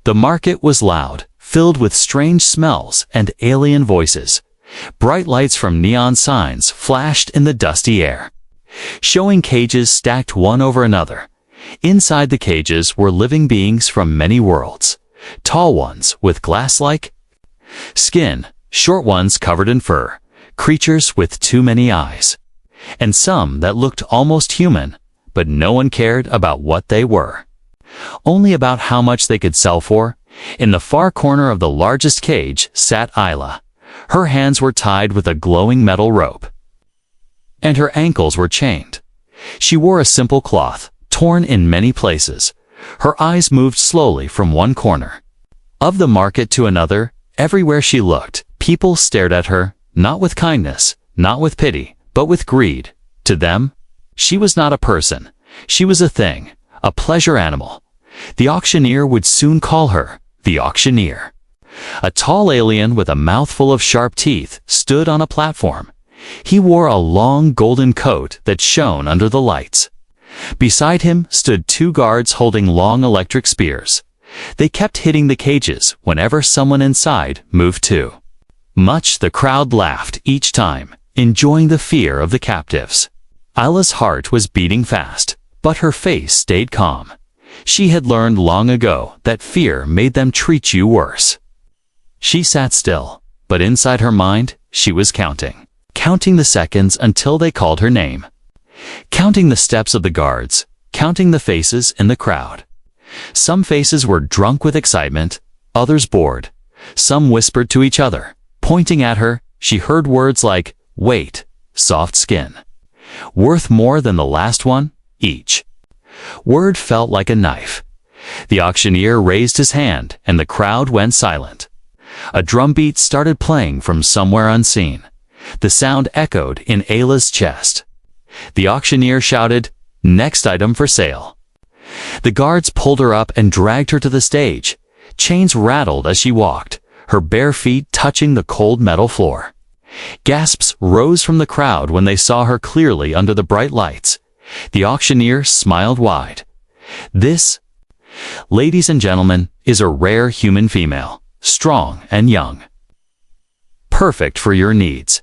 The market was loud, filled with strange smells and alien voices. Bright lights from neon signs flashed in the dusty air, showing cages stacked one over another. Inside the cages were living beings from many worlds. Tall ones with glass-like skin, short ones covered in fur, creatures with too many eyes, and some that looked almost human, but no one cared about what they were. Only about how much they could sell for. In the far corner of the largest cage sat Isla. Her hands were tied with a glowing metal rope, and her ankles were chained. She wore a simple cloth, torn in many places. Her eyes moved slowly from one corner of the market to another. Everywhere she looked, people stared at her, not with kindness, not with pity, but with greed. To them, she was not a person. She was a thing, a pleasure animal. The auctioneer would soon call her the auctioneer. A tall alien with a mouthful of sharp teeth stood on a platform. He wore a long golden coat that shone under the lights. Beside him stood two guards holding long electric spears. They kept hitting the cages whenever someone inside moved too much. The crowd laughed each time, enjoying the fear of the captives. Isla's heart was beating fast, but her face stayed calm. She had learned long ago that fear made them treat you worse. She sat still, but inside her mind, she was counting the seconds until they called her name. Counting the steps of the guards, counting the faces in the crowd. Some faces were drunk with excitement, others bored. Some whispered to each other. Pointing at her, she heard words like, "Wait, soft skin. Worth more than the last one." Each word felt like a knife. The auctioneer raised his hand, and the crowd went silent. A drumbeat started playing from somewhere unseen. The sound echoed in Ayla's chest. The auctioneer shouted, "Next item for sale." The guards pulled her up and dragged her to the stage. Chains rattled as she walked, her bare feet touching the cold metal floor. Gasps rose from the crowd when they saw her clearly under the bright lights. The auctioneer smiled wide. "This, ladies and gentlemen, is a rare human female, strong and young. Perfect for your needs."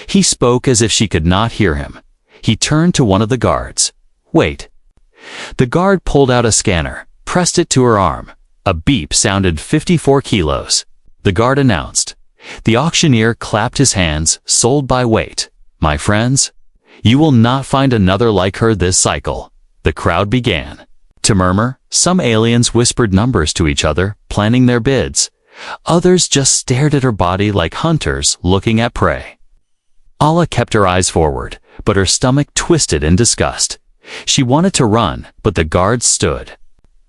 He spoke as if she could not hear him. He turned to one of the guards. "Wait." The guard pulled out a scanner, pressed it to her arm. A beep sounded. 54 kilos. The guard announced. The auctioneer clapped his hands. "Sold by weight. My friends, you will not find another like her this cycle." The crowd began to murmur. Some aliens whispered numbers to each other, planning their bids. Others just stared at her body like hunters looking at prey. Ala kept her eyes forward, but her stomach twisted in disgust. She wanted to run, but the guards stood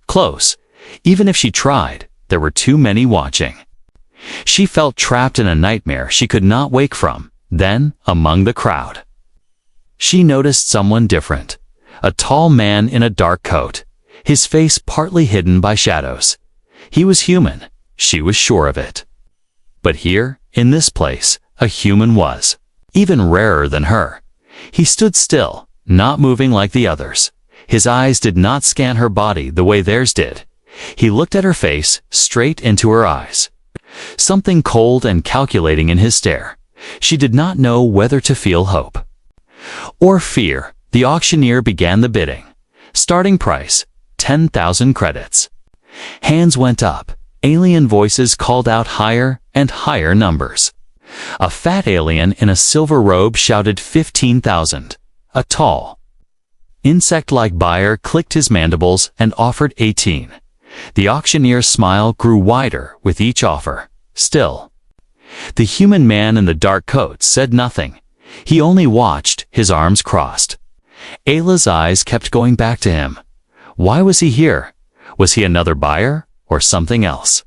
close. Even if she tried, there were too many watching. She felt trapped in a nightmare she could not wake from. Then, among the crowd, she noticed someone different. A tall man in a dark coat, his face partly hidden by shadows. He was human. She was sure of it. But here, in this place, a human was even rarer than her. He stood still, not moving like the others. His eyes did not scan her body the way theirs did. He looked at her face, straight into her eyes. Something cold and calculating in his stare. She did not know whether to feel hope or fear. The auctioneer began the bidding. Starting price, 10,000 credits. Hands went up. Alien voices called out higher and higher numbers. A fat alien in a silver robe shouted 15,000. A tall, insect-like buyer clicked his mandibles and offered 18. The auctioneer's smile grew wider with each offer. Still, the human man in the dark coat said nothing. He only watched, his arms crossed. Ayla's eyes kept going back to him. Why was he here? Was he another buyer or something else?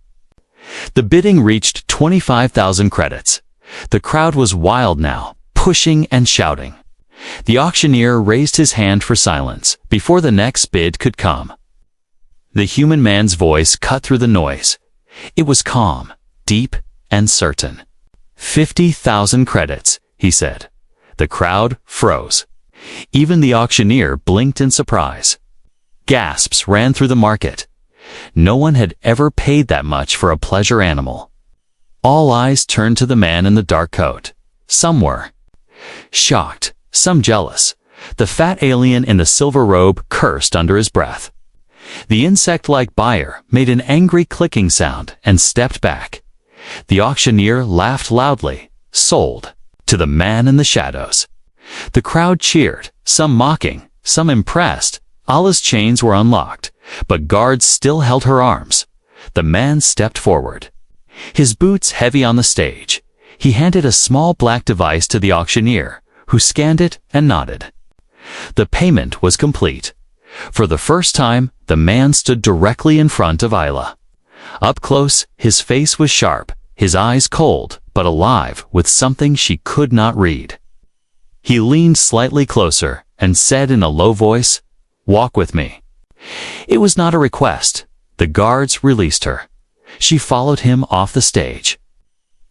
The bidding reached 25,000 credits. The crowd was wild now, pushing and shouting. The auctioneer raised his hand for silence before the next bid could come. The human man's voice cut through the noise. It was calm, deep, and certain. 50,000 credits, he said. The crowd froze. Even the auctioneer blinked in surprise. Gasps ran through the market. No one had ever paid that much for a pleasure animal. All eyes turned to the man in the dark coat. Some were shocked, some jealous. The fat alien in the silver robe cursed under his breath. The insect-like buyer made an angry clicking sound and stepped back. The auctioneer laughed loudly. Sold. To the man in the shadows. The crowd cheered, some mocking, some impressed. Allah's chains were unlocked, but guards still held her arms. The man stepped forward. His boots heavy on the stage. He handed a small black device to the auctioneer, who scanned it and nodded. The payment was complete. For the first time, the man stood directly in front of Isla. Up close, his face was sharp, his eyes cold, but alive with something she could not read. He leaned slightly closer and said in a low voice, "Walk with me." It was not a request. The guards released her. She followed him off the stage.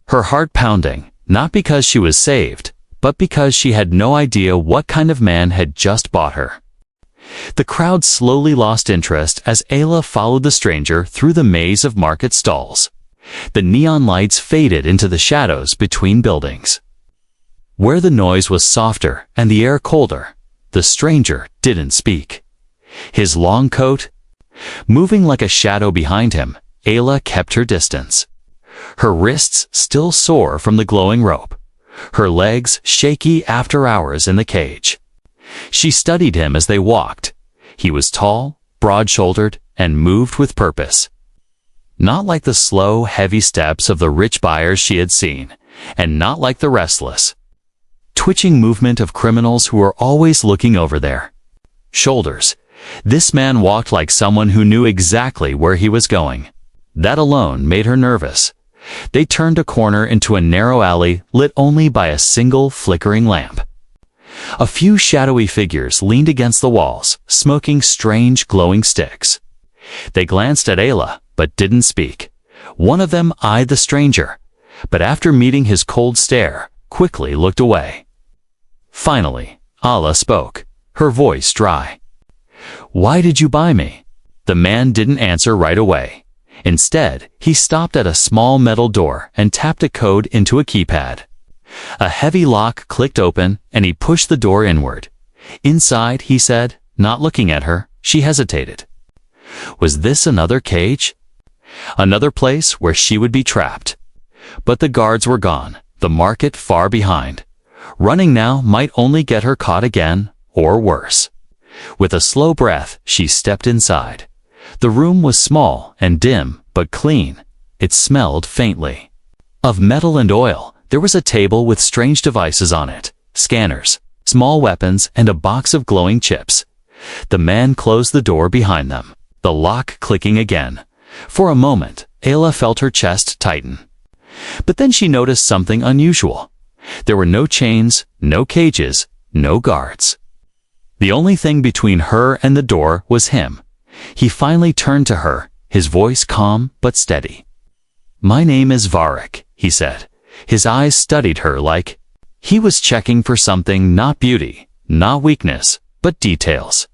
Her heart pounding, not because she was saved, but because she had no idea what kind of man had just bought her. The crowd slowly lost interest as Ayla followed the stranger through the maze of market stalls. The neon lights faded into the shadows between buildings. Where the noise was softer and the air colder, the stranger didn't speak. His long coat, moving like a shadow behind him, Ayla kept her distance. Her wrists still sore from the glowing rope. Her legs shaky after hours in the cage. She studied him as they walked. He was tall, broad-shouldered, and moved with purpose. Not like the slow, heavy steps of the rich buyers she had seen, and not like the restless, twitching movement of criminals who were always looking over their shoulders. This man walked like someone who knew exactly where he was going. That alone made her nervous. They turned a corner into a narrow alley lit only by a single flickering lamp. A few shadowy figures leaned against the walls, smoking strange glowing sticks. They glanced at Ayla, but didn't speak. One of them eyed the stranger, but after meeting his cold stare, quickly looked away. Finally, Ayla spoke, her voice dry. "Why did you buy me?" The man didn't answer right away. Instead, he stopped at a small metal door and tapped a code into a keypad. A heavy lock clicked open, and he pushed the door inward. "Inside," he said, not looking at her. She hesitated. Was this another cage? Another place where she would be trapped? But the guards were gone, the market far behind. Running now might only get her caught again, or worse. With a slow breath, she stepped inside. The room was small and dim, but clean. It smelled faintly of metal and oil. There was a table with strange devices on it, scanners, small weapons, and a box of glowing chips. The man closed the door behind them, the lock clicking again. For a moment, Ayla felt her chest tighten. But then she noticed something unusual. There were no chains, no cages, no guards. The only thing between her and the door was him. He finally turned to her, his voice calm but steady. "My name is Varric," he said. His eyes studied her like he was checking for something, not beauty, not weakness, but details.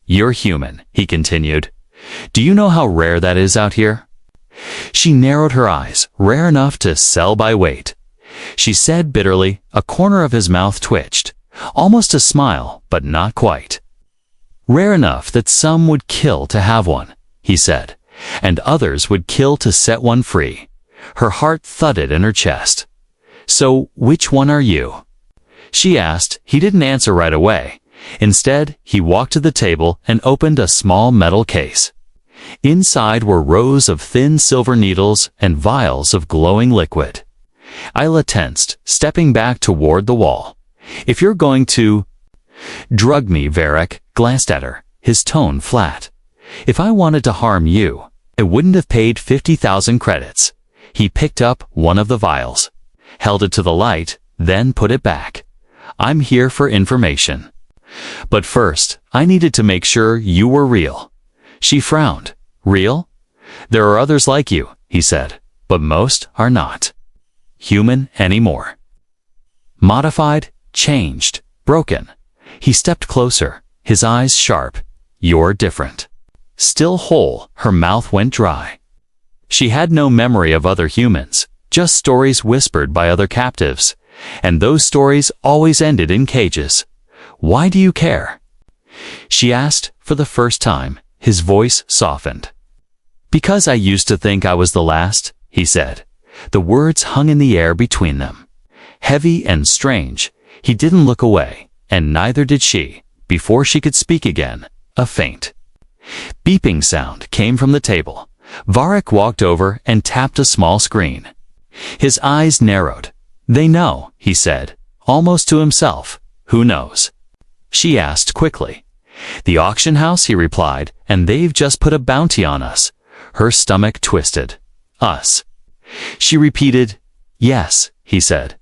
"You're human," he continued. "Do you know how rare that is out here?" She narrowed her eyes, rare enough to sell by weight. She said bitterly, a corner of his mouth twitched, almost a smile, but not quite. "Rare enough that some would kill to have one," he said, "and others would kill to set one free." Her heart thudded in her chest. "So, which one are you?" she asked. He didn't answer right away. Instead, he walked to the table and opened a small metal case. Inside were rows of thin silver needles and vials of glowing liquid. Ayla tensed, stepping back toward the wall. "If you're going to drug me," Varric glanced at her, his tone flat. "If I wanted to harm you, I wouldn't have paid 50,000 credits. He picked up one of the vials, held it to the light, then put it back. "I'm here for information. But first, I needed to make sure you were real." She frowned. "Real? There are others like you," he said, "but most are not human anymore. Modified, changed, broken." He stepped closer, his eyes sharp. "You're different." Still whole, her mouth went dry. She had no memory of other humans, just stories whispered by other captives, and those stories always ended in cages. "Why do you care?" she asked for the first time. His voice softened. "Because I used to think I was the last," he said. The words hung in the air between them. Heavy and strange, he didn't look away, and neither did she. Before she could speak again, a faint beeping sound came from the table. Varric walked over and tapped a small screen. His eyes narrowed. "They know," he said, almost to himself. "Who knows?" she asked quickly. "The auction house," he replied, "and they've just put a bounty on us." Her stomach twisted. "Us?" she repeated. "Yes," he said,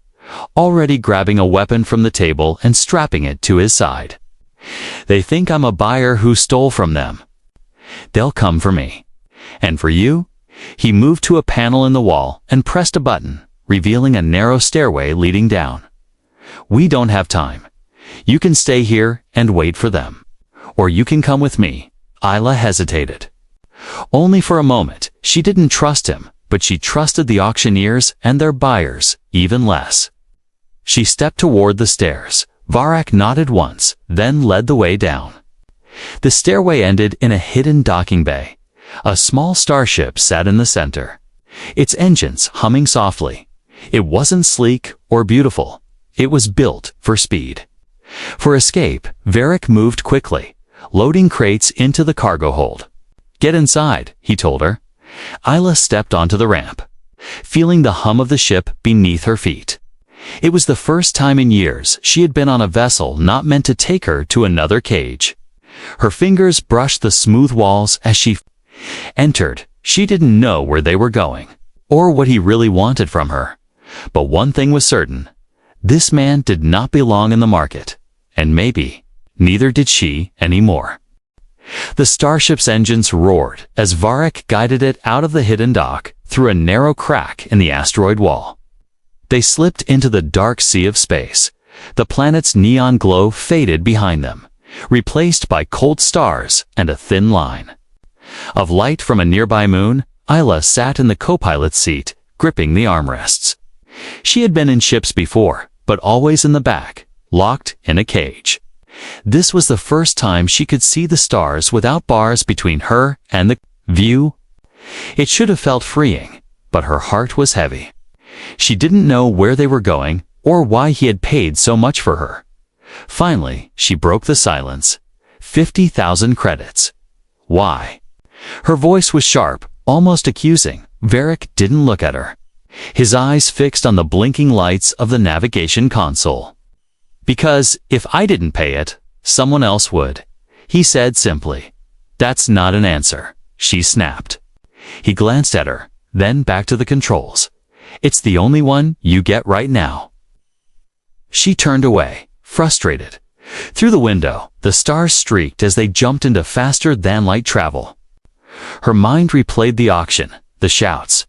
already grabbing a weapon from the table and strapping it to his side. "They think I'm a buyer who stole from them. They'll come for me. And for you?" He moved to a panel in the wall and pressed a button, revealing a narrow stairway leading down. "We don't have time. You can stay here and wait for them. Or you can come with me." Isla hesitated. Only for a moment. She didn't trust him, but she trusted the auctioneers and their buyers even less. She stepped toward the stairs. Varric nodded once, then led the way down. The stairway ended in a hidden docking bay. A small starship sat in the center, its engines humming softly. It wasn't sleek or beautiful. It was built for speed. For escape, Varric moved quickly, loading crates into the cargo hold. "Get inside," he told her. Isla stepped onto the ramp, feeling the hum of the ship beneath her feet. It was the first time in years she had been on a vessel not meant to take her to another cage. Her fingers brushed the smooth walls as she entered. She didn't know where they were going, or what he really wanted from her. But one thing was certain. This man did not belong in the market, and maybe neither did she anymore. The starship's engines roared as Varric guided it out of the hidden dock through a narrow crack in the asteroid wall. They slipped into the dark sea of space. The planet's neon glow faded behind them, replaced by cold stars and a thin line of light from a nearby moon. Isla sat in the co-pilot's seat, gripping the armrests. She had been in ships before, but always in the back, locked in a cage. This was the first time she could see the stars without bars between her and the view. It should have felt freeing, but her heart was heavy. She didn't know where they were going or why he had paid so much for her. Finally, she broke the silence. 50,000 credits. Why? Her voice was sharp, almost accusing. Varric didn't look at her, his eyes fixed on the blinking lights of the navigation console. "Because if I didn't pay it, someone else would," he said simply. "That's not an answer," she snapped. He glanced at her, then back to the controls. "It's the only one you get right now." She turned away, frustrated. Through the window, the stars streaked as they jumped into faster-than-light travel. Her mind replayed the auction, the shouts,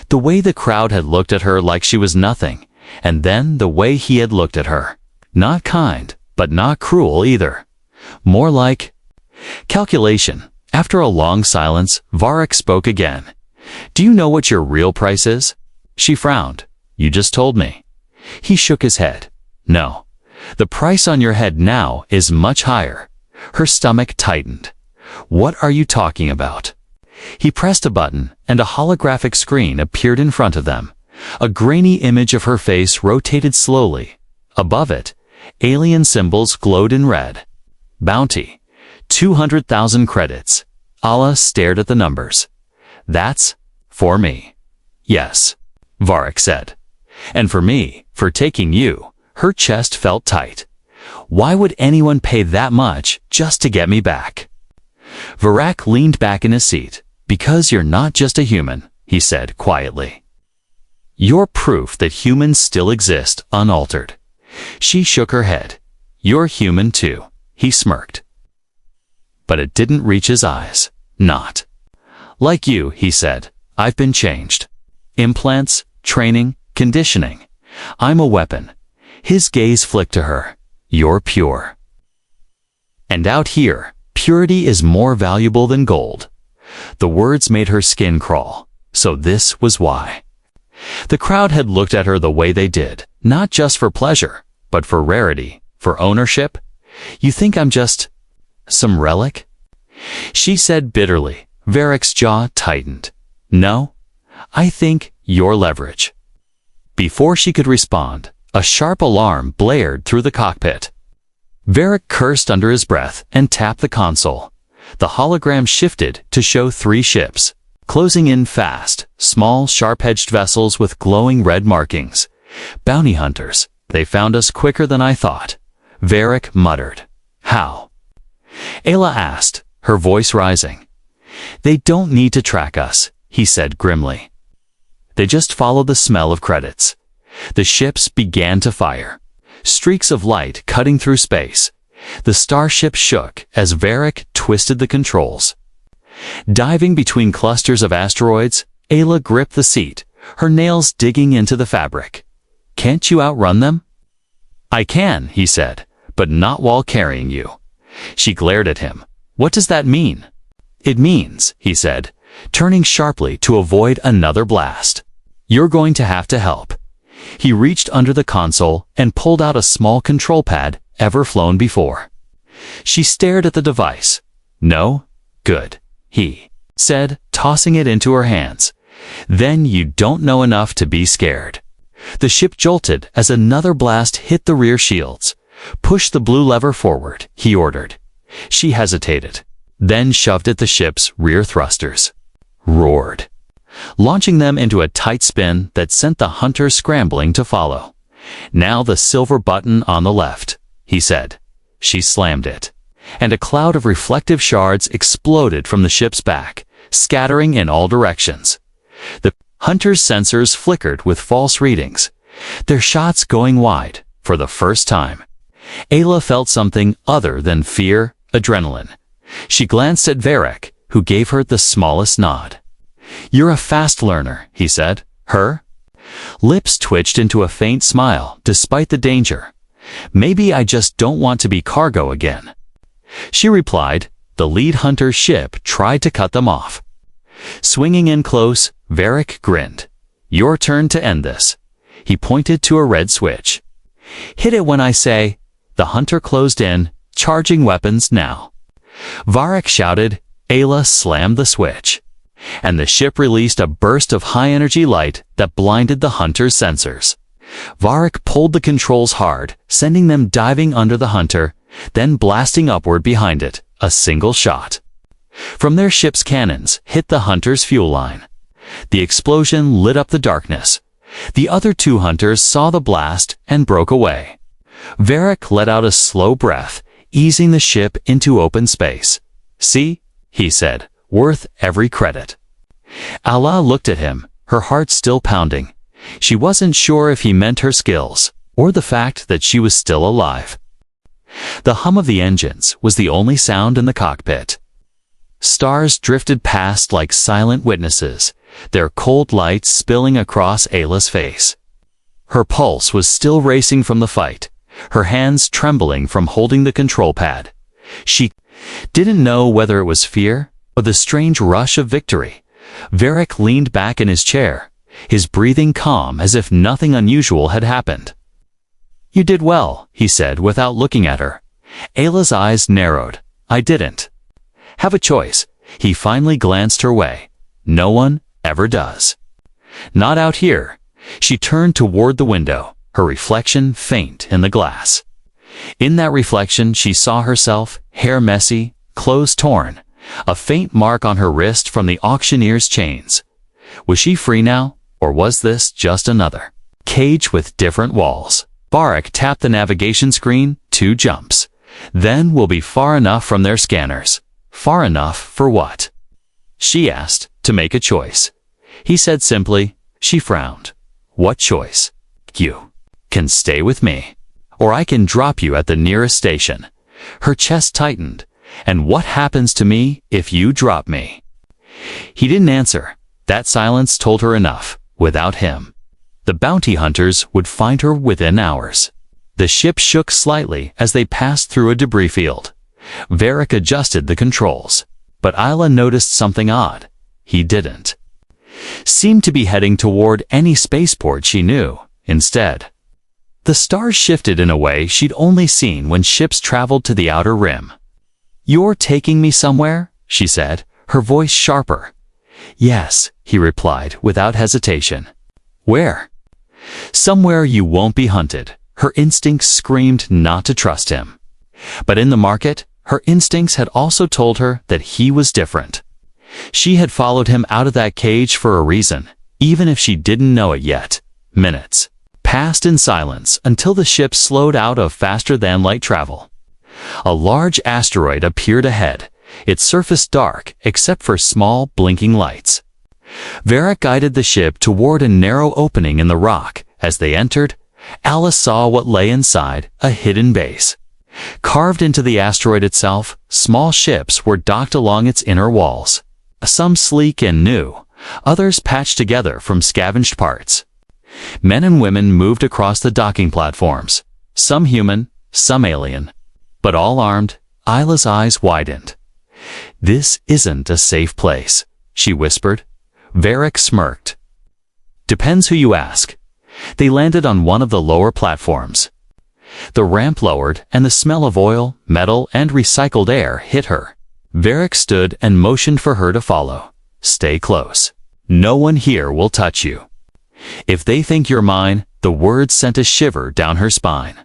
the way the crowd had looked at her like she was nothing, and then the way he had looked at her. Not kind, but not cruel either. More like calculation. After a long silence, Varric spoke again. "Do you know what your real price is?" She frowned. "You just told me." He shook his head. "No. The price on your head now is much higher." Her stomach tightened. "What are you talking about?" He pressed a button, and a holographic screen appeared in front of them. A grainy image of her face rotated slowly. Above it, alien symbols glowed in red. Bounty. 200,000 credits. Isla stared at the numbers. "That's for me." "Yes," Varric said. "And for me, for taking you." Her chest felt tight. "Why would anyone pay that much just to get me back?" Varric leaned back in his seat. "Because you're not just a human," he said quietly. "You're proof that humans still exist unaltered." She shook her head. "You're human too," he smirked. But it didn't reach his eyes. "Not like you," he said. "I've been changed. Implants, training, conditioning. I'm a weapon." His gaze flicked to her. "You're pure. And out here, Purity is more valuable than gold. The words made her skin crawl. So this was why. The crowd had looked at her the way they did, not just for pleasure, but for rarity, for ownership. You think I'm just some relic? She said bitterly. Varric's jaw tightened. No, I think you're leverage. Before she could respond, a sharp alarm blared through the cockpit. Varric cursed under his breath and tapped the console. The hologram shifted to show 3 ships, closing in fast, small, sharp-edged vessels with glowing red markings. Bounty hunters. They found us quicker than I thought. Varric muttered. How? Ayla asked, her voice rising. They don't need to track us, he said grimly. They just follow the smell of credits. The ships began to fire. Streaks of light cutting through space. The starship shook as Varric twisted the controls. Diving between clusters of asteroids, Ayla gripped the seat, her nails digging into the fabric. Can't you outrun them? I can, he said, but not while carrying you. She glared at him. What does that mean? It means, he said, turning sharply to avoid another blast. You're going to have to help. He reached under the console and pulled out a small control pad ever flown before. She stared at the device. No? Good, he said, tossing it into her hands. Then you don't know enough to be scared. The ship jolted as another blast hit the rear shields. Push the blue lever forward, he ordered. She hesitated, then shoved at the ship's rear thrusters. Roared, launching them into a tight spin that sent the hunter scrambling to follow. Now the silver button on the left, he said. She slammed it, and a cloud of reflective shards exploded from the ship's back, scattering in all directions. The hunter's sensors flickered with false readings, their shots going wide for the first time. Ayla felt something other than fear, adrenaline. She glanced at Varric, who gave her the smallest nod. You're a fast learner, he said. Her? Lips twitched into a faint smile, despite the danger. Maybe I just don't want to be cargo again. She replied. The lead hunter's ship tried to cut them off. Swinging in close, Varric grinned. Your turn to end this. He pointed to a red switch. Hit it when I say. The hunter closed in, charging weapons now. Varric shouted. Ayla slammed the switch, and the ship released a burst of high-energy light that blinded the hunter's sensors. Varric pulled the controls hard, sending them diving under the hunter, then blasting upward behind it, a single shot from their ship's cannons hit the hunter's fuel line. The explosion lit up the darkness. The other 2 hunters saw the blast and broke away. Varric let out a slow breath, easing the ship into open space. See, he said, worth every credit. Ayla looked at him, her heart still pounding. She wasn't sure if he meant her skills, or the fact that she was still alive. The hum of the engines was the only sound in the cockpit. Stars drifted past like silent witnesses, their cold lights spilling across Ayla's face. Her pulse was still racing from the fight, her hands trembling from holding the control pad. She didn't know whether it was fear or the strange rush of victory. Varric leaned back in his chair, his breathing calm as if nothing unusual had happened. You did well, he said without looking at her. Ayla's eyes narrowed. I didn't have a choice. He finally glanced her way. No one ever does. Not out here. She turned toward the window, her reflection faint in the glass. In that reflection she saw herself, hair messy, clothes torn, a faint mark on her wrist from the auctioneer's chains. Was she free now, or was this just another cage with different walls? Varric tapped the navigation screen 2 jumps. Then we'll be far enough from their scanners. Far enough for what? She asked, to make a choice. He said simply. She frowned. What choice? You can stay with me, or I can drop you at the nearest station. Her chest tightened. And what happens to me if you drop me? He didn't answer. That silence told her enough. Without him, the bounty hunters would find her within hours. The ship shook slightly as they passed through a debris field. Varric adjusted the controls, but Isla noticed something odd. He didn't. Seemed to be heading toward any spaceport she knew, instead. The stars shifted in a way she'd only seen when ships traveled to the outer rim. "You're taking me somewhere?" she said, her voice sharper. "Yes," he replied without hesitation. "Where?" "Somewhere you won't be hunted." Her instincts screamed not to trust him. But in the market, her instincts had also told her that he was different. She had followed him out of that cage for a reason, even if she didn't know it yet. Minutes passed in silence until the ship slowed out of faster-than-light travel. A large asteroid appeared ahead, its surface dark except for small, blinking lights. Varric guided the ship toward a narrow opening in the rock. As they entered, Alice saw what lay inside, a hidden base. Carved into the asteroid itself, small ships were docked along its inner walls. Some sleek and new, others patched together from scavenged parts. Men and women moved across the docking platforms, some human, some alien, but all armed. Isla's eyes widened. "This isn't a safe place," she whispered. Varric smirked. "Depends who you ask." They landed on one of the lower platforms. The ramp lowered, and the smell of oil, metal, and recycled air hit her. Varric stood and motioned for her to follow. "Stay close. No one here will touch you." "If they think you're mine," the words sent a shiver down her spine.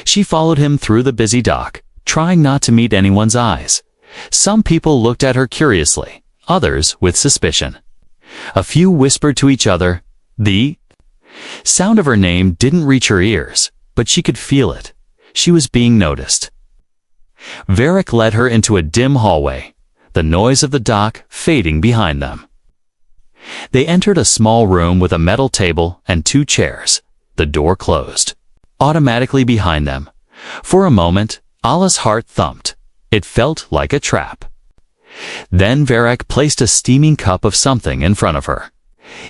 She followed him through the busy dock, trying not to meet anyone's eyes. Some people looked at her curiously, others with suspicion. A few whispered to each other. The sound of her name didn't reach her ears, but she could feel it. She was being noticed. Varric led her into a dim hallway, the noise of the dock fading behind them. They entered a small room with a metal table and 2 chairs. The door closed automatically behind them. For a moment, Isla's heart thumped. It felt like a trap. Then Varric placed a steaming cup of something in front of her.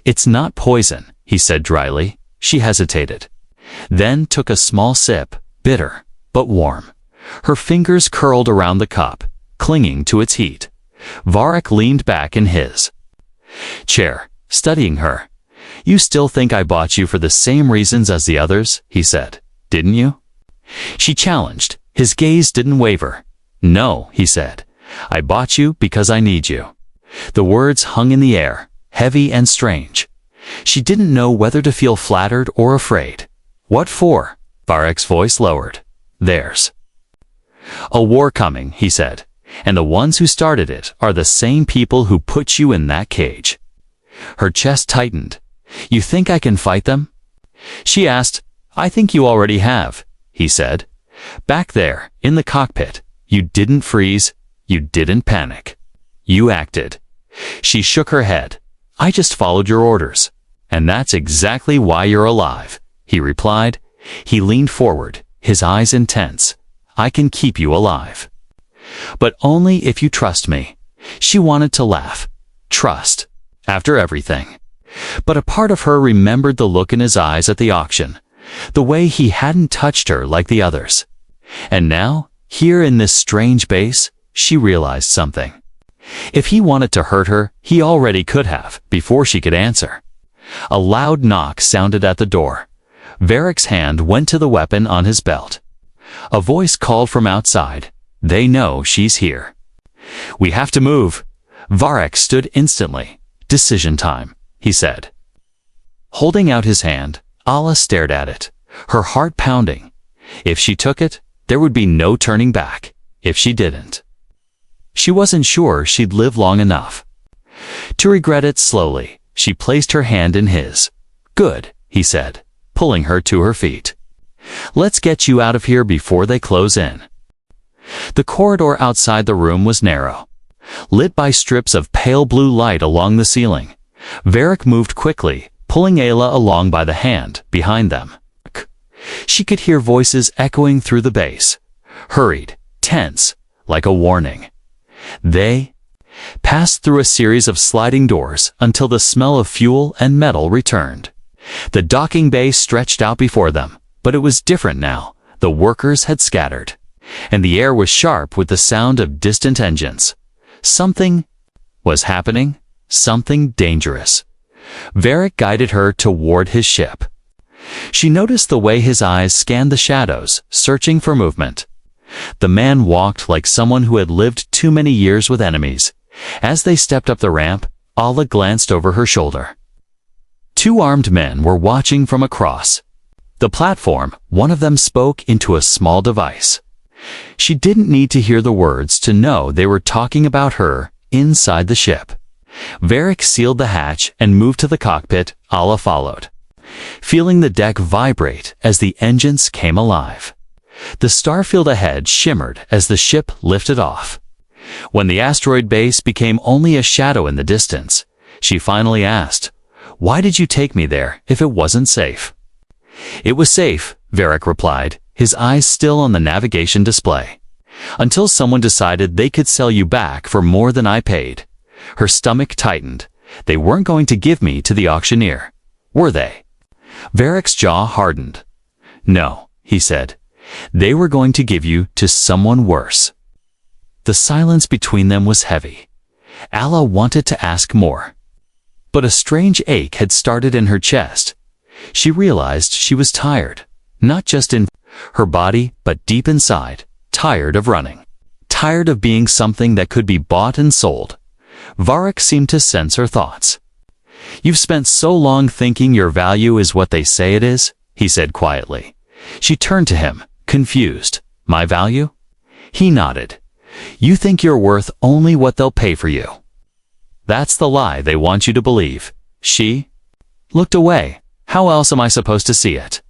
"It's not poison," he said dryly. She hesitated, then took a small sip, bitter, but warm. Her fingers curled around the cup, clinging to its heat. Varric leaned back in his chair, studying her. "You still think I bought you for the same reasons as the others," he said, "didn't you?" She challenged. His gaze didn't waver. "No," he said. "I bought you because I need you." The words hung in the air, heavy and strange. She didn't know whether to feel flattered or afraid. "What for?" Varric's voice lowered. "There's a war coming," he said, "and the ones who started it are the same people who put you in that cage." Her chest tightened. "You think I can fight them?" She asked. "I think you already have," he said. "Back there, in the cockpit, you didn't freeze, you didn't panic. You acted." She shook her head. "I just followed your orders. And that's exactly why you're alive," he replied. He leaned forward, his eyes intense. "I can keep you alive. But only if you trust me." She wanted to laugh. Trust. After everything. But a part of her remembered the look in his eyes at the auction, the way he hadn't touched her like the others. And now, here in this strange base, she realized something. If he wanted to hurt her, he already could have, before she could answer. A loud knock sounded at the door. Varric's hand went to the weapon on his belt. A voice called from outside. "They know she's here." "We have to move." Varric stood instantly. "Decision time," he said. Holding out his hand, Isla stared at it, her heart pounding. If she took it, there would be no turning back. If she didn't, she wasn't sure she'd live long enough to regret it. Slowly, she placed her hand in his. "Good," he said, pulling her to her feet. "Let's get you out of here before they close in." The corridor outside the room was narrow, lit by strips of pale blue light along the ceiling. Varric moved quickly, pulling Ayla along by the hand, behind them. She could hear voices echoing through the base, hurried, tense, like a warning. They passed through a series of sliding doors until the smell of fuel and metal returned. The docking bay stretched out before them, but it was different now. The workers had scattered. and the air was sharp with the sound of distant engines. Something was happening, something dangerous. Varric guided her toward his ship. She noticed the way his eyes scanned the shadows, searching for movement. The man walked like someone who had lived too many years with enemies. As they stepped up the ramp, Alla glanced over her shoulder. Two armed men were watching from across the platform. One of them spoke into a small device. She didn't need to hear the words to know they were talking about her inside the ship. Varric sealed the hatch and moved to the cockpit. Alla followed, feeling the deck vibrate as the engines came alive. The starfield ahead shimmered as the ship lifted off. When the asteroid base became only a shadow in the distance, she finally asked, "Why did you take me there if it wasn't safe?" "It was safe," Varric replied, his eyes still on the navigation display. "Until someone decided they could sell you back for more than I paid." Her stomach tightened. They weren't going to give me to the auctioneer, were they? Varric's jaw hardened. "No," he said. "They were going to give you to someone worse." The silence between them was heavy. Alla wanted to ask more, but a strange ache had started in her chest. She realized she was tired, not just in her body, but deep inside, tired of running, tired of being something that could be bought and sold. Varric seemed to sense her thoughts. "You've spent so long thinking your value is what they say it is," he said quietly. She turned to him, confused. "My value?" He nodded. "You think you're worth only what they'll pay for you. That's the lie they want you to believe." She looked away. "How else am I supposed to see it?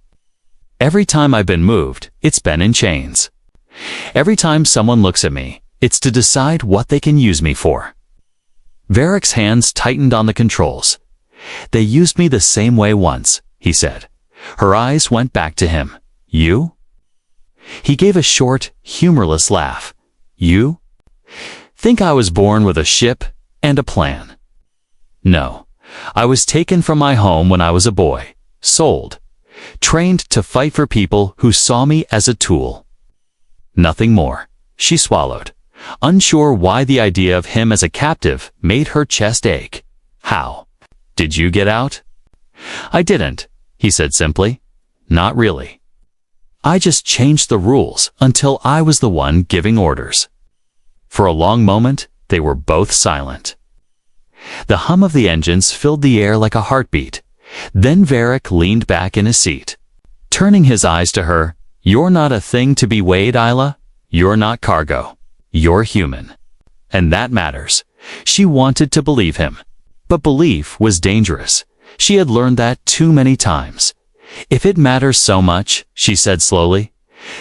Every time I've been moved, it's been in chains. Every time someone looks at me, it's to decide what they can use me for." Varric's hands tightened on the controls. "They used me the same way once," he said. Her eyes went back to him. "You?" He gave a short, humorless laugh. "You? Think I was born with a ship and a plan? No. I was taken from my home when I was a boy, sold, trained to fight for people who saw me as a tool. Nothing more." She swallowed, unsure why the idea of him as a captive made her chest ache. "How did you get out?" "I didn't," he said simply. "Not really. I just changed the rules until I was the one giving orders." For a long moment, they were both silent. The hum of the engines filled the air like a heartbeat. Then Varric leaned back in his seat, turning his eyes to her. "You're not a thing to be weighed, Isla. You're not cargo. You're human. And that matters." She wanted to believe him, but belief was dangerous. She had learned that too many times. "If it matters so much," she said slowly,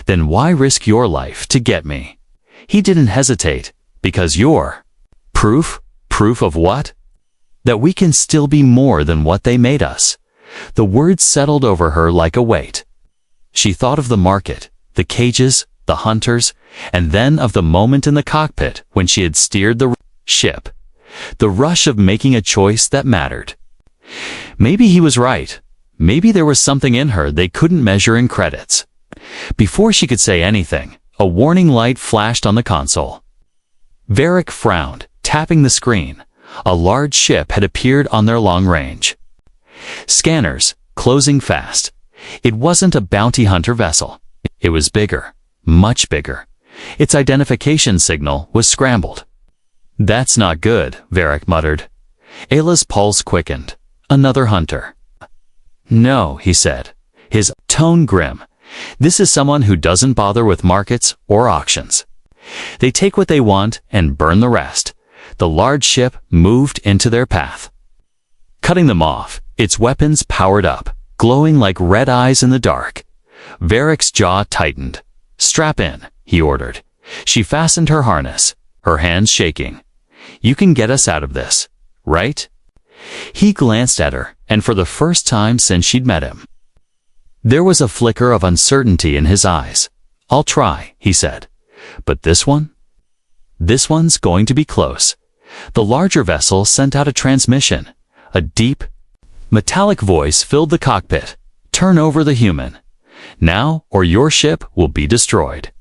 "then why risk your life to get me?" He didn't hesitate. "Because you're proof." "Proof of what?" "That we can still be more than what they made us." The words settled over her like a weight. She thought of the market, the cages, the hunters, and then of the moment in the cockpit when she had steered the ship. The rush of making a choice that mattered. Maybe he was right. Maybe there was something in her they couldn't measure in credits. Before she could say anything, a warning light flashed on the console. Varric frowned, tapping the screen. A large ship had appeared on their long range. Scanners, closing fast. It wasn't a bounty hunter vessel. It was bigger, much bigger. Its identification signal was scrambled. "That's not good," Varric muttered. Ayla's pulse quickened. "Another hunter." "No," he said, his tone grim. "This is someone who doesn't bother with markets or auctions. They take what they want and burn the rest." The large ship moved into their path, cutting them off, its weapons powered up, glowing like red eyes in the dark. Varric's jaw tightened. "Strap in," he ordered. She fastened her harness, her hands shaking. "You can get us out of this, right?" He glanced at her, and for the first time since she'd met him, there was a flicker of uncertainty in his eyes. "I'll try," he said. "But this one? This one's going to be close." The larger vessel sent out a transmission. A deep, metallic voice filled the cockpit. "Turn over the human. Now, or your ship will be destroyed."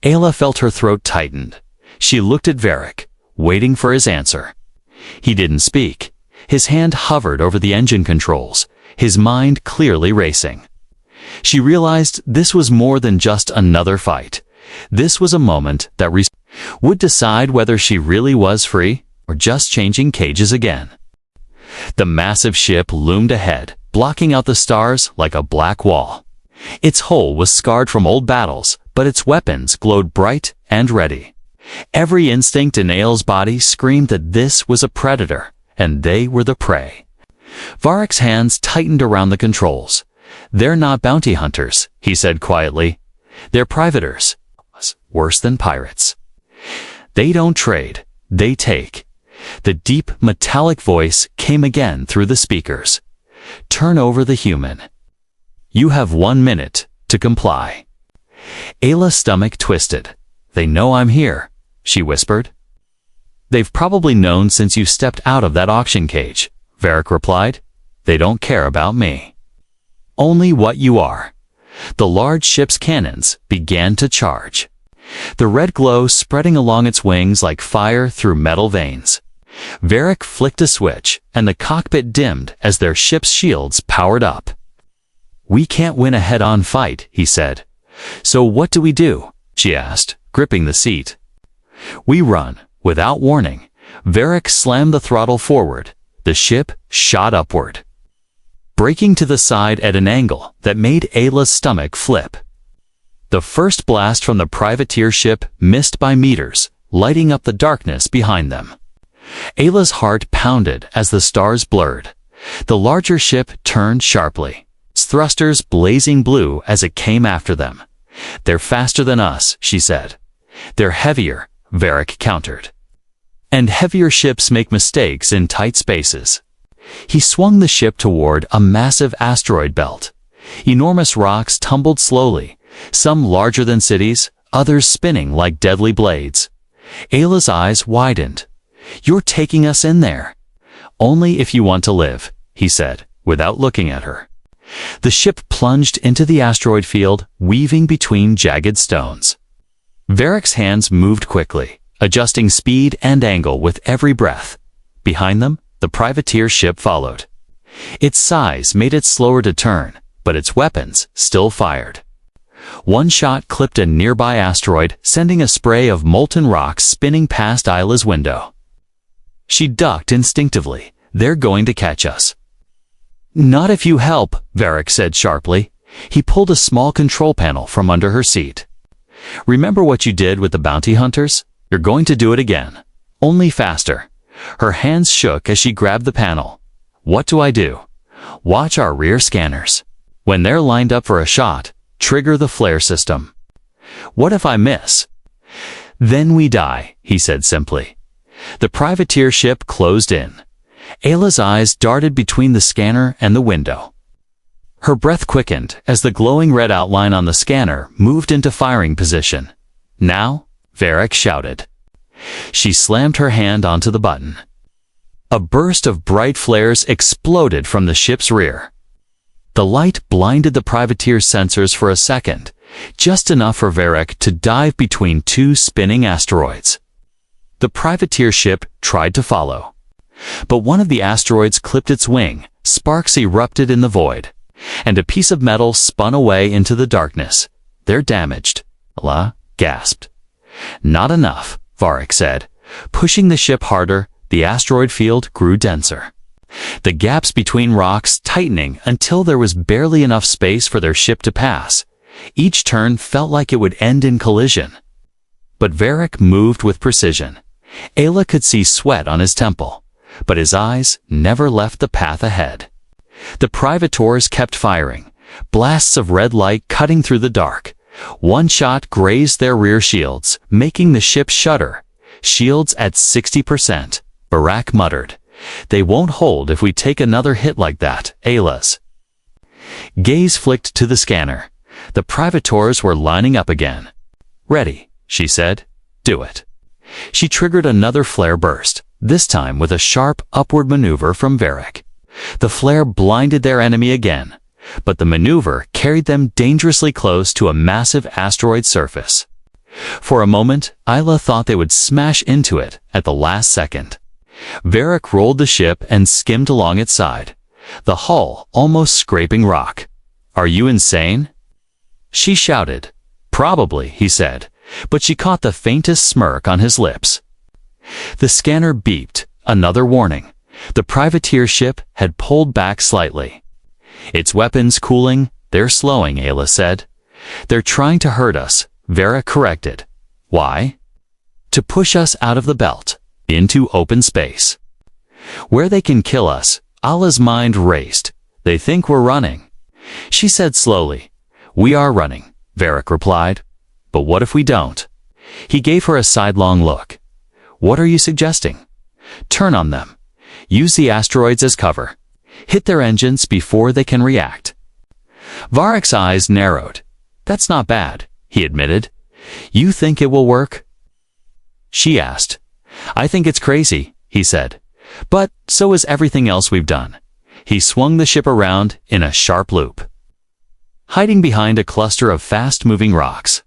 Ayla felt her throat tightened. She looked at Varric, waiting for his answer. He didn't speak. His hand hovered over the engine controls, his mind clearly racing. She realized this was more than just another fight. This was a moment that would decide whether she really was free or just changing cages again. The massive ship loomed ahead, blocking out the stars like a black wall. Its hull was scarred from old battles, but its weapons glowed bright and ready. Every instinct in Ayla's body screamed that this was a predator, and they were the prey. Varric's hands tightened around the controls. "They're not bounty hunters," he said quietly. "They're privateers. Worse than pirates. They don't trade, they take." The deep, metallic voice came again through the speakers. "Turn over the human. You have 1 minute to comply." Ayla's stomach twisted. "They know I'm here," she whispered. "They've probably known since you stepped out of that auction cage," Varric replied. "They don't care about me. Only what you are." The large ship's cannons began to charge. The red glow spreading along its wings like fire through metal veins. Varric flicked a switch, and the cockpit dimmed as their ship's shields powered up. "We can't win a head-on fight," he said. "So what do we do?" she asked, gripping the seat. "We run." Without warning, Varric slammed the throttle forward. The ship shot upward, braking to the side at an angle that made Ayla's stomach flip. The first blast from the privateer ship missed by meters, lighting up the darkness behind them. Ayla's heart pounded as the stars blurred. The larger ship turned sharply, its thrusters blazing blue as it came after them. "They're faster than us," she said. "They're heavier," Varric countered. "And heavier ships make mistakes in tight spaces." He swung the ship toward a massive asteroid belt. Enormous rocks tumbled slowly, some larger than cities, others spinning like deadly blades. Ayla's eyes widened. "You're taking us in there." "Only if you want to live," he said, without looking at her. The ship plunged into the asteroid field, weaving between jagged stones. Varric's hands moved quickly, adjusting speed and angle with every breath. Behind them, the privateer ship followed. Its size made it slower to turn, but its weapons still fired. One shot clipped a nearby asteroid, sending a spray of molten rocks spinning past Ayla's window. She ducked instinctively. "They're going to catch us." "Not if you help," Varric said sharply. He pulled a small control panel from under her seat. "Remember what you did with the bounty hunters? You're going to do it again. Only faster." Her hands shook as she grabbed the panel. "What do I do?" "Watch our rear scanners. When they're lined up for a shot, trigger the flare system." "What if I miss?" "Then we die," he said simply. The privateer ship closed in. Ayla's eyes darted between the scanner and the window. Her breath quickened as the glowing red outline on the scanner moved into firing position. "Now," Varric shouted. She slammed her hand onto the button. A burst of bright flares exploded from the ship's rear. The light blinded the privateer's sensors for a second, just enough for Varric to dive between two spinning asteroids. The privateer ship tried to follow, but one of the asteroids clipped its wing, sparks erupted in the void, and a piece of metal spun away into the darkness. "They're damaged," Ayla gasped. "Not enough," Varric said. Pushing the ship harder, the asteroid field grew denser. The gaps between rocks tightening until there was barely enough space for their ship to pass. Each turn felt like it would end in collision. But Varric moved with precision. Ayla could see sweat on his temple, but his eyes never left the path ahead. The privateers kept firing, blasts of red light cutting through the dark. One shot grazed their rear shields, making the ship shudder. "Shields at 60%, Varric muttered. "They won't hold if we take another hit like that." Ayla's gaze flicked to the scanner. The privateers were lining up again. "Ready," she said. "Do it." She triggered another flare burst, this time with a sharp upward maneuver from Varric. The flare blinded their enemy again, but the maneuver carried them dangerously close to a massive asteroid surface. For a moment, Isla thought they would smash into it at the last second. Varric rolled the ship and skimmed along its side, the hull almost scraping rock. "Are you insane?" She shouted. "Probably," he said, but she caught the faintest smirk on his lips. The scanner beeped, another warning. The privateer ship had pulled back slightly. "Its weapons cooling, they're slowing," Ayla said. "They're trying to hurt us," Vera corrected. "Why?" "To push us out of the belt, into open space. Where they can kill us." Ayla's mind raced. "They think we're running." She said slowly. "We are running," Varric replied. "But what if we don't?" He gave her a sidelong look. "What are you suggesting?" "Turn on them. Use the asteroids as cover. Hit their engines before they can react." Varric's eyes narrowed. "That's not bad," he admitted. "You think it will work?" She asked. "I think it's crazy," he said. "But so is everything else we've done." He swung the ship around in a sharp loop, hiding behind a cluster of fast-moving rocks.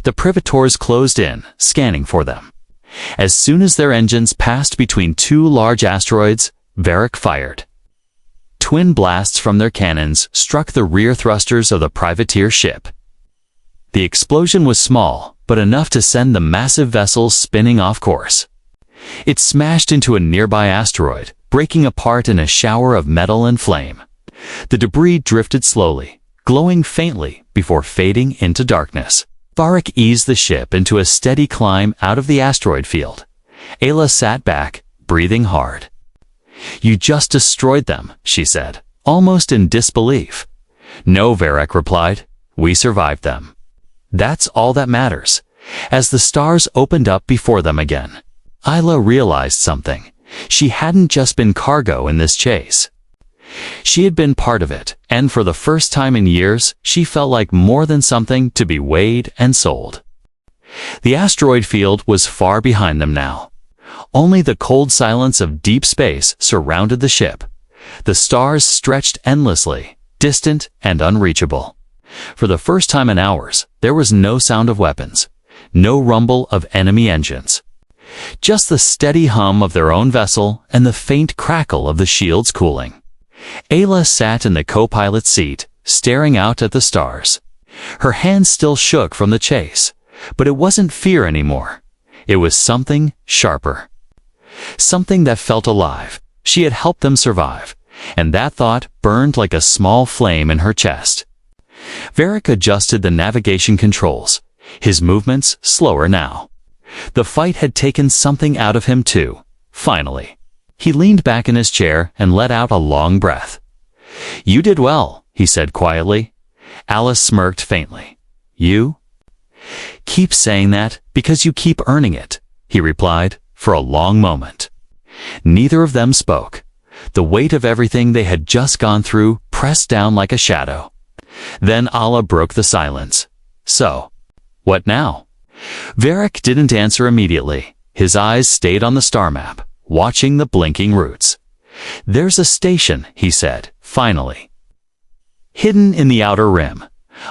The privators closed in, scanning for them. As soon as their engines passed between two large asteroids, Varric fired. Twin blasts from their cannons struck the rear thrusters of the privateer ship. The explosion was small, but enough to send the massive vessel spinning off course. It smashed into a nearby asteroid, breaking apart in a shower of metal and flame. The debris drifted slowly, glowing faintly before fading into darkness. Varric eased the ship into a steady climb out of the asteroid field. Ayla sat back, breathing hard. "You just destroyed them," she said, almost in disbelief. "No," Varric replied. "We survived them. That's all that matters." As the stars opened up before them again, Ayla realized something. She hadn't just been cargo in this chase. She had been part of it, and for the first time in years, she felt like more than something to be weighed and sold. The asteroid field was far behind them now. Only the cold silence of deep space surrounded the ship. The stars stretched endlessly, distant and unreachable. For the first time in hours, there was no sound of weapons, no rumble of enemy engines. Just the steady hum of their own vessel and the faint crackle of the shields cooling. Ayla sat in the co-pilot's seat, staring out at the stars. Her hands still shook from the chase, but it wasn't fear anymore. It was something sharper. Something that felt alive. She had helped them survive, and that thought burned like a small flame in her chest. Varric adjusted the navigation controls, his movements slower now. The fight had taken something out of him too, finally. He leaned back in his chair and let out a long breath. "You did well," he said quietly. Alice smirked faintly. "You?" "Keep saying that because you keep earning it," he replied, for a long moment. Neither of them spoke. The weight of everything they had just gone through pressed down like a shadow. Then Ayla broke the silence. "So, what now?" Varric didn't answer immediately. His eyes stayed on the star map, watching the blinking routes. "There's a station," he said, finally. "Hidden in the outer rim.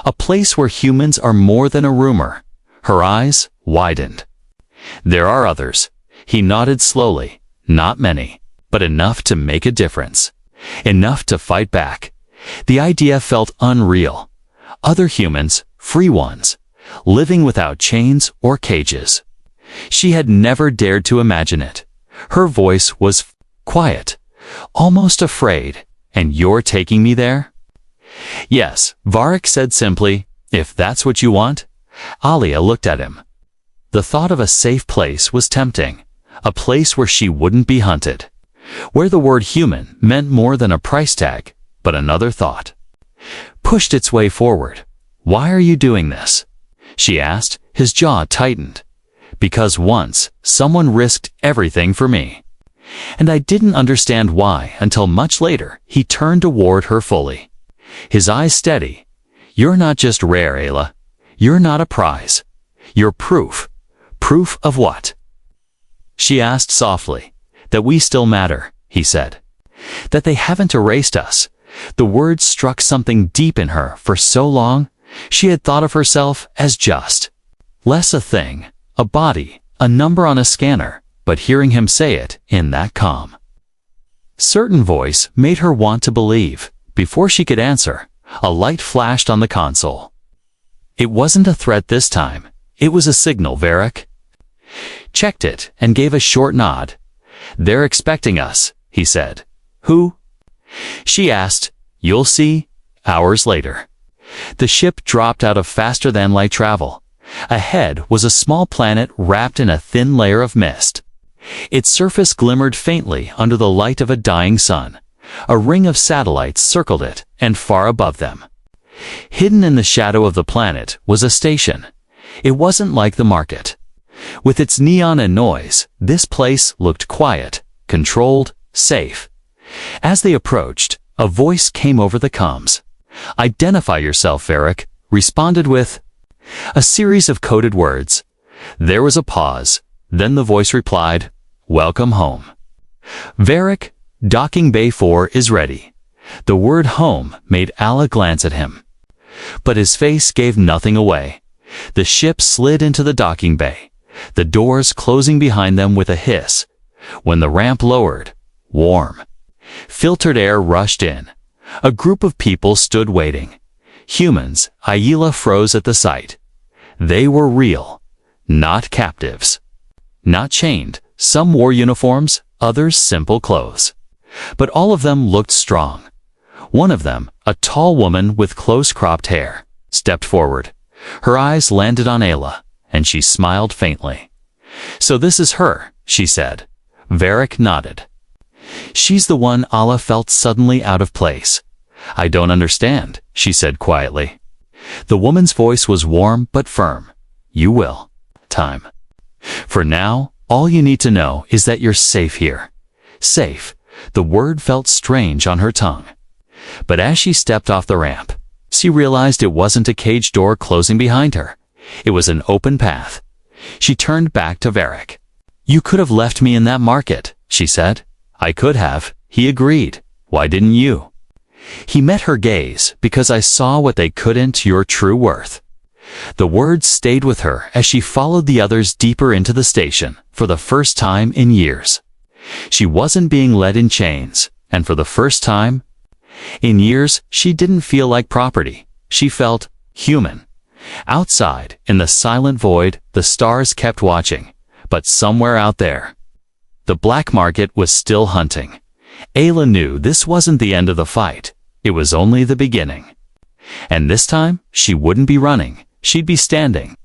A place where humans are more than a rumor." Her eyes widened. "There are others." He nodded slowly. "Not many, but enough to make a difference. Enough to fight back." The idea felt unreal. Other humans, free ones, living without chains or cages. She had never dared to imagine it. Her voice was quiet, almost afraid. "And you're taking me there?" "Yes," Varric said simply, "if that's what you want." Alia looked at him. The thought of a safe place was tempting, a place where she wouldn't be hunted, where the word human meant more than a price tag. But another thought pushed its way forward. "Why are you doing this?" she asked. His jaw tightened. "Because once, someone risked everything for me. And I didn't understand why until much later." He turned toward her fully, his eyes steady. "You're not just rare, Ayla. You're not a prize. You're proof." "Proof of what?" she asked softly. "That we still matter," he said. "That they haven't erased us." The words struck something deep in her. For so long, she had thought of herself as just Less a thing, a body, a number on a scanner, but hearing him say it in that calm, certain voice made her want to believe. Before she could answer, a light flashed on the console. It wasn't a threat this time. It was a signal, Varric. Checked it and gave a short nod. They're expecting us, he said. Who? She asked. You'll see. Hours later, the ship dropped out of faster-than-light travel. Ahead was a small planet wrapped in a thin layer of mist. Its surface glimmered faintly under the light of a dying sun. A ring of satellites circled it, and far above them, hidden in the shadow of the planet, was a station. It wasn't like the market. With its neon and noise, this place looked quiet, controlled, safe. As they approached, a voice came over the comms. Identify yourself, Varric, responded with a series of coded words. There was a pause. Then the voice replied, Welcome home. Varric, Docking Bay 4 is ready. The word home made Alla glance at him. But his face gave nothing away. The ship slid into the docking bay, the doors closing behind them with a hiss. When the ramp lowered, warm, filtered air rushed in. A group of people stood waiting. Humans. Aila froze at the sight. They were real, not captives. Not chained. Some wore uniforms, others simple clothes. But all of them looked strong. One of them, a tall woman with close-cropped hair, stepped forward. Her eyes landed on Ayla, and she smiled faintly. So this is her, she said. Varric nodded. She's the one. Alla felt suddenly out of place. I don't understand, she said quietly. The woman's voice was warm but firm. You will. Time. For now, all you need to know is that you're safe here. Safe. The word felt strange on her tongue. But as she stepped off the ramp, she realized it wasn't a cage door closing behind her. It was an open path. She turned back to Varric. You could have left me in that market, she said. I could have, he agreed. Why didn't you? He met her gaze. Because I saw what they couldn't. Your true worth. The words stayed with her as she followed the others deeper into the station. For the first time in years, she wasn't being led in chains, and for the first time in years, she didn't feel like property. She felt human. Outside, in the silent void, the stars kept watching, but somewhere out there, the black market was still hunting. Ayla knew this wasn't the end of the fight. It was only the beginning. And this time, she wouldn't be running. She'd be standing.